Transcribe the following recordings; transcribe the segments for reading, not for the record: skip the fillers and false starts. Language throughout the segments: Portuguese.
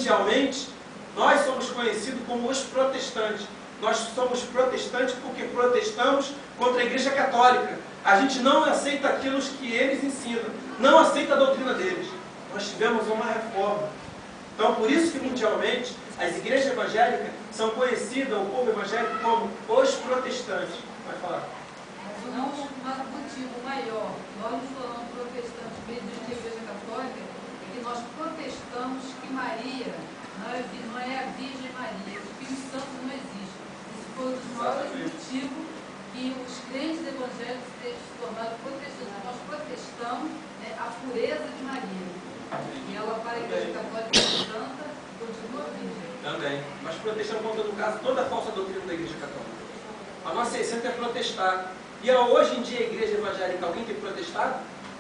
mundialmente, nós somos conhecidos como os protestantes. Nós somos protestantes porque protestamos contra a Igreja Católica. A gente não aceita aquilo que eles ensinam, não aceita a doutrina deles. Nós tivemos uma reforma. Então, por isso que mundialmente, as igrejas evangélicas são conhecidas, o povo evangélico, como os protestantes. Vai falar. Mas não um motivo maior, nós nos falamos protestantes mesmo da Igreja Católica, é que nós protestamos que Maria não é a Virgem Maria, o Espírito Santo não existe. Isso foi um dos maiores motivos que os crentes evangélicos se tornaram protestantes. Nós protestamos a pureza de Maria. E ela, para a Igreja Católica Santa, continua virgem. Também. Nós protestamos contra, no caso, toda a falsa doutrina da Igreja Católica. A nossa essência é protestar. E hoje em dia a Igreja Evangélica, alguém tem protestado?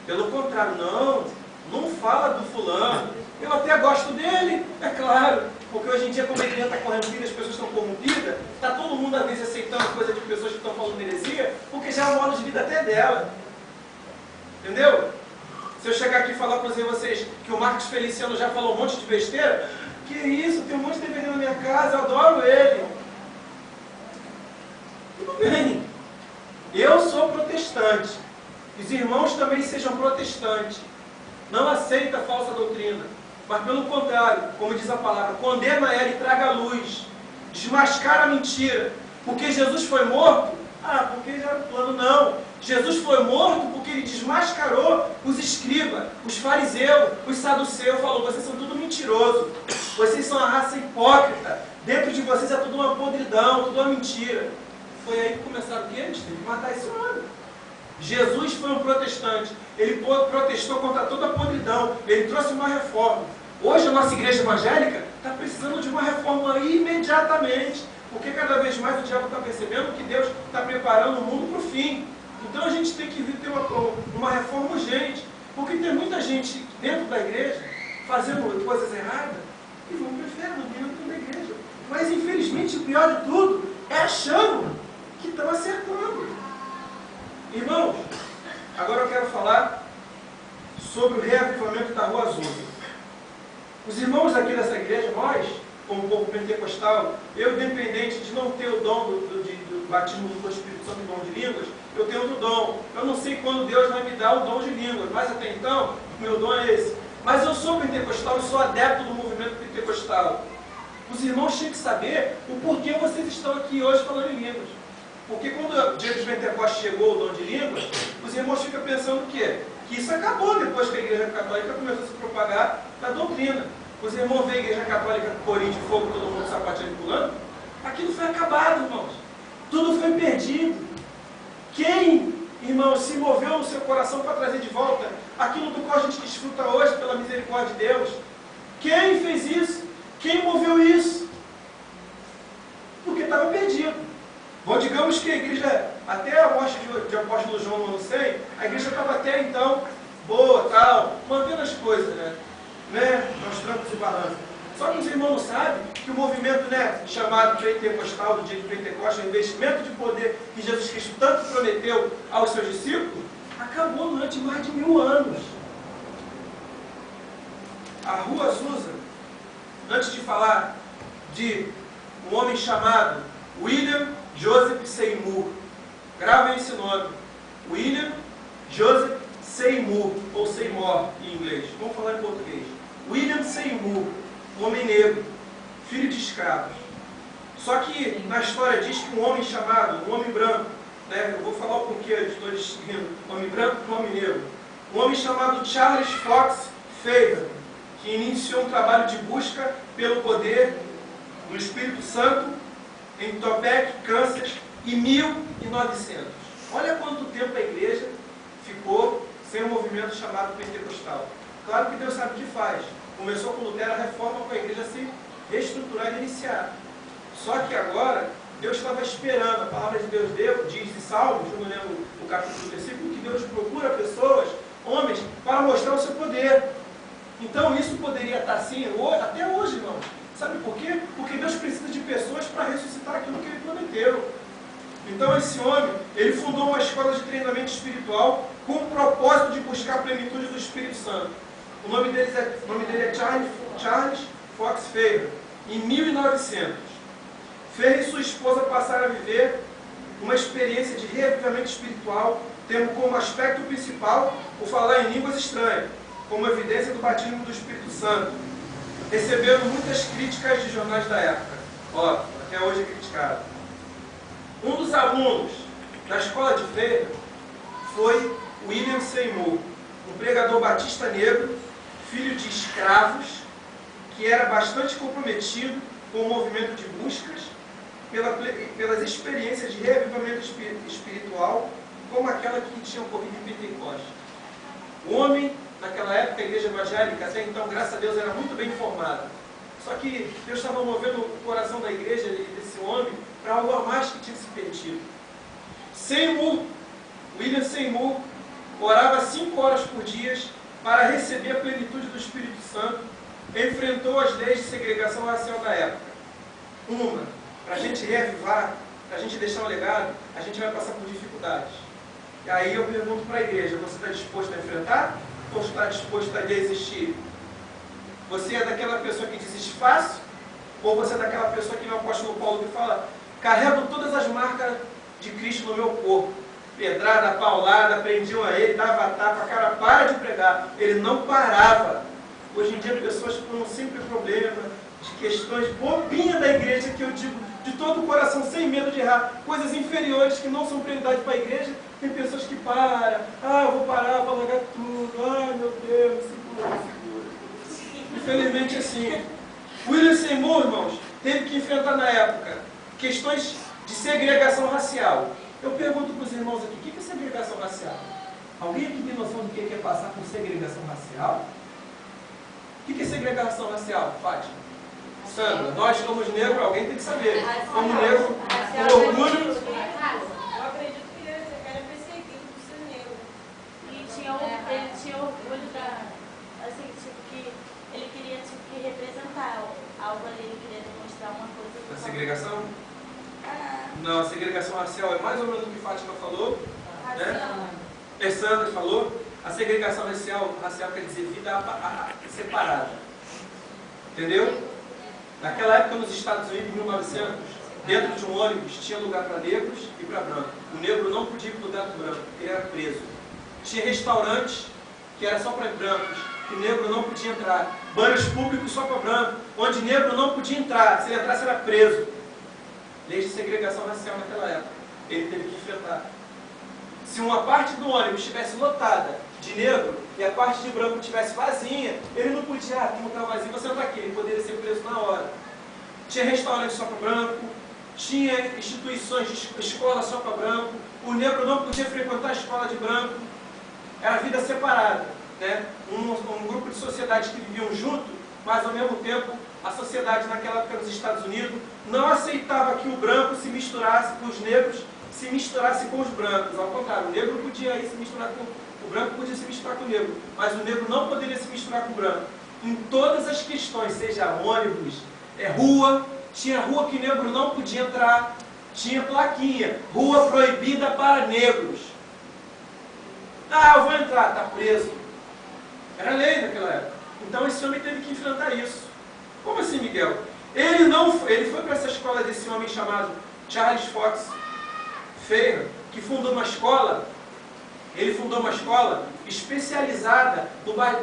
Pelo contrário, não fala do fulano. Eu até gosto dele, é claro. Porque hoje em dia, como a igreja está corrompida, as pessoas estão corrompidas, está todo mundo às vezes aceitando coisa de pessoas que estão falando heresia, porque já é o modo de vida até dela. Entendeu? Se eu chegar aqui e falar para vocês que o Marcos Feliciano já falou um monte de besteira, que isso, tem um monte de DVD na minha casa, eu adoro ele. Tudo bem. Eu sou protestante. Os irmãos também sejam protestantes. Não aceita a falsa doutrina. Mas pelo contrário, como diz a palavra, condena ela e traga a luz. Desmascara a mentira. Porque Jesus foi morto? Porque já era o plano, não. Jesus foi morto porque ele desmascarou os escribas, os fariseus, os saduceus. Falou, vocês são tudo mentiroso. Vocês são uma raça hipócrita. Dentro de vocês é tudo uma podridão, tudo uma mentira. Foi aí que começaram o quê? Eles teve que matar esse homem. Jesus foi um protestante. Ele protestou contra toda a podridão. Ele trouxe uma reforma. Hoje a nossa igreja evangélica está precisando de uma reforma imediatamente. Porque cada vez mais o diabo está percebendo que Deus está preparando o mundo para o fim. Então a gente tem que ter uma reforma urgente. Porque tem muita gente dentro da igreja fazendo coisas erradas e vão para o inferno dentro da igreja. Mas infelizmente o pior de tudo é achando que estão acertando. Irmãos, agora eu quero falar sobre o reavivamento da Rua Azusa. Os irmãos aqui dessa igreja, nós, como povo pentecostal, eu, independente de não ter o dom do batismo do Espírito Santo e dom de línguas, eu tenho outro dom. Eu não sei quando Deus vai me dar o dom de línguas, mas até então, o meu dom é esse. Mas eu sou pentecostal, eu sou adepto do movimento pentecostal. Os irmãos tinham que saber o porquê vocês estão aqui hoje falando em línguas. Porque quando o dia de Pentecostes chegou o dom de línguas, os irmãos ficam pensando o quê? Que isso acabou depois que a Igreja Católica começou a se propagar da doutrina. Os irmãos veem a Igreja Católica com corinho de fogo, todo mundo sapateando e pulando. Aquilo foi acabado, irmãos. Tudo foi perdido. Quem, irmãos, se moveu no seu coração para trazer de volta aquilo do qual a gente desfruta hoje pela misericórdia de Deus? Quem fez isso? Quem moveu isso? Porque estava perdido. Bom, digamos que a igreja, até a morte de apóstolo João no ano 100, a igreja estava até então boa, tal, mantendo as coisas, né? Aos trancos e barrancos. Só que os irmãos não sabem que o movimento, chamado pentecostal, do dia de Pentecostes, o investimento de poder que Jesus Cristo tanto prometeu aos seus discípulos, acabou durante mais de 1000 anos. A Rua Azusa, antes de falar de um homem chamado William Joseph Seymour, gravem esse nome, William Joseph Seymour, ou Seymour em inglês, vamos falar em português. William Seymour, um homem negro, filho de escravos. Só que na história diz que um homem chamado, um homem branco, eu vou falar o porquê, estou distinguindo homem branco e homem negro. Um homem chamado Charles Fox Faber, que iniciou um trabalho de busca pelo poder do Espírito Santo em Topeka, Kansas, em 1900. Olha quanto tempo a igreja ficou sem um movimento chamado pentecostal. Claro que Deus sabe o que faz. Começou com Lutero a reforma para a igreja se reestruturar e iniciar. Só que agora, Deus estava esperando. A palavra de Deus diz em Salmos, eu não lembro o capítulo do versículo, que Deus procura pessoas, homens, para mostrar o seu poder. Então isso poderia estar assim até hoje, irmãos. Sabe por quê? Porque Deus precisa de pessoas para ressuscitar aquilo que Ele prometeu. Então esse homem, ele fundou uma escola de treinamento espiritual com o propósito de buscar a plenitude do Espírito Santo. O nome dele é Charles Fox Ferrer, em 1900. Ferrer e sua esposa passaram a viver uma experiência de reavivamento espiritual, tendo como aspecto principal o falar em línguas estranhas, como evidência do batismo do Espírito Santo. Receberam muitas críticas de jornais da época, óbvio, até hoje é criticado. Um dos alunos da escola de Ferrer foi William Seymour, um pregador batista negro, filho de escravos, que era bastante comprometido com o movimento de buscas pelas experiências de reavivamento espiritual, como aquela que tinha ocorrido em Pentecostes. O homem, naquela época, a igreja evangélica, até então, graças a Deus, era muito bem informada. Só que Deus estava movendo o coração da igreja e desse homem para algo a mais que tinha se perdido. William Seymour, orava 5 horas por dia para receber a plenitude do Espírito Santo, enfrentou as leis de segregação racial da época. Para a gente reavivar, para a gente deixar um legado, a gente vai passar por dificuldades. E aí eu pergunto para a igreja, você está disposto a enfrentar ou está disposto a desistir? Você é daquela pessoa que desiste fácil? Ou você é daquela pessoa que o apóstolo Paulo que fala, carrego todas as marcas de Cristo no meu corpo? Pedrada, paulada, prendiam a ele, dava tapa, cara, para de pregar. Ele não parava. Hoje em dia pessoas com sempre problema de questões bobinhas da igreja, que eu digo de todo o coração, sem medo de errar, coisas inferiores que não são prioridade para a igreja. Tem pessoas que param, eu vou parar para largar tudo, meu Deus, segura. Infelizmente assim. William Seymour, irmãos, teve que enfrentar na época questões de segregação racial. Eu pergunto para os irmãos aqui, o que é segregação racial? Alguém aqui tem noção do que é passar por segregação racial? O que é segregação racial, Fátima? Sandra, nós somos negros, alguém tem que saber. Como negro, com orgulho. Eu acredito que ele era perseguido por ser negro. E ele tinha orgulho assim, que ele queria que representar algo ali, ele queria demonstrar uma coisa. A segregação? Não, a segregação racial é mais ou menos o que Fátima falou, né? Sandra falou. A segregação racial quer dizer vida separada. Entendeu? Naquela época, nos Estados Unidos, em 1900, dentro de um ônibus tinha lugar para negros e para brancos. O negro não podia ir para o lugar do branco, porque ele era preso. Tinha restaurantes que era só para brancos, que negro não podia entrar. Banhos públicos só para branco, onde negro não podia entrar. Se ele entrasse, era preso. Leis de segregação racial naquela época. Ele teve que enfrentar. Se uma parte do ônibus estivesse lotada de negro e a parte de branco estivesse vazia, ele não podia, como está vazio, você não está aqui, ele poderia ser preso na hora. Tinha restaurante só para branco, tinha instituições de escola só para branco, o negro não podia frequentar a escola de branco, era vida separada, né? Um grupo de sociedades que viviam junto, mas ao mesmo tempo a sociedade naquela época dos Estados Unidos não aceitava que o branco se misturasse com os negros, se misturasse com os brancos. Ao contrário, o negro podia ir se misturar com o branco, podia se misturar com o negro, mas o negro não poderia se misturar com o branco. Em todas as questões, seja ônibus, rua, tinha rua que negro não podia entrar, tinha plaquinha, rua proibida para negros. Eu vou entrar, está preso. Era lei naquela época. Então esse homem teve que enfrentar isso. Como assim, Miguel? Ele foi para essa escola desse homem chamado Charles Fox Ferrer, que fundou uma escola. Ele fundou uma escola especializada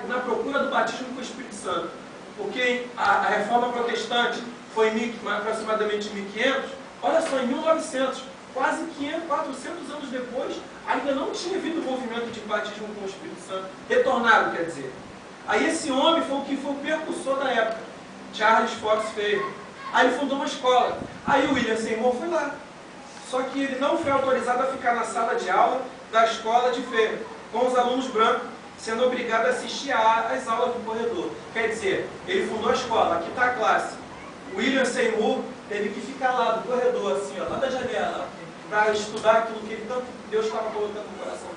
na procura do batismo com o Espírito Santo. Porque a reforma protestante foi aproximadamente 1500, olha só, em 1900, quase 400 anos depois, ainda não tinha havido o movimento de batismo com o Espírito Santo, retornado, quer dizer. Aí esse homem foi o precursor da época, Charles Fox Ferrer. Aí ele fundou uma escola. Aí o William Seymour foi lá. Só que ele não foi autorizado a ficar na sala de aula da escola de Ferrer, com os alunos brancos, sendo obrigado a assistir às aulas do corredor. Quer dizer, ele fundou a escola, aqui está a classe. O William Seymour teve que ficar lá do corredor, assim, lá da janela, para estudar aquilo que Deus estava colocando no coração